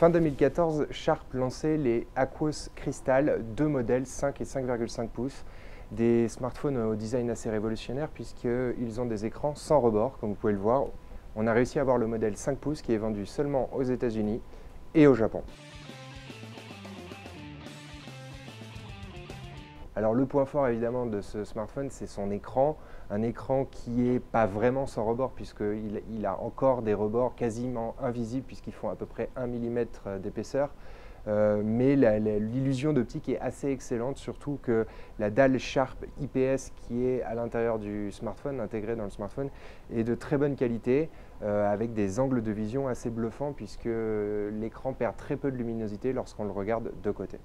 Fin 2014, Sharp lançait les Aquos Crystal, deux modèles 5 et 5,5 pouces, des smartphones au design assez révolutionnaire puisqu'ils ont des écrans sans rebord, comme vous pouvez le voir. On a réussi à avoir le modèle 5 pouces qui est vendu seulement aux États-Unis et au Japon. Alors le point fort évidemment de ce smartphone, c'est son écran, un écran qui n'est pas vraiment sans rebord puisqu'il a encore des rebords quasiment invisibles puisqu'ils font à peu près 1 mm d'épaisseur. Mais l'illusion d'optique est assez excellente, surtout que la dalle Sharp IPS qui est à l'intérieur du smartphone, intégrée dans le smartphone, est de très bonne qualité avec des angles de vision assez bluffants puisque l'écran perd très peu de luminosité lorsqu'on le regarde de côté.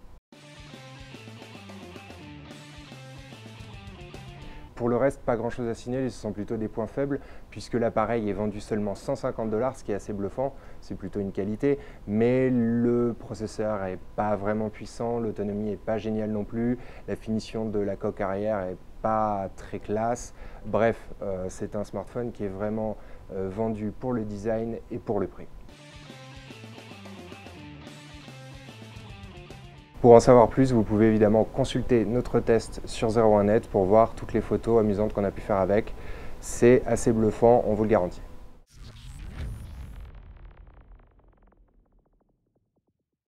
Pour le reste, pas grand chose à signaler, ce sont plutôt des points faibles puisque l'appareil est vendu seulement 150 $, ce qui est assez bluffant, c'est plutôt une qualité, mais le processeur n'est pas vraiment puissant, l'autonomie n'est pas géniale non plus, la finition de la coque arrière n'est pas très classe. Bref, c'est un smartphone qui est vraiment vendu pour le design et pour le prix. Pour en savoir plus, vous pouvez évidemment consulter notre test sur 01net pour voir toutes les photos amusantes qu'on a pu faire avec. C'est assez bluffant, on vous le garantit.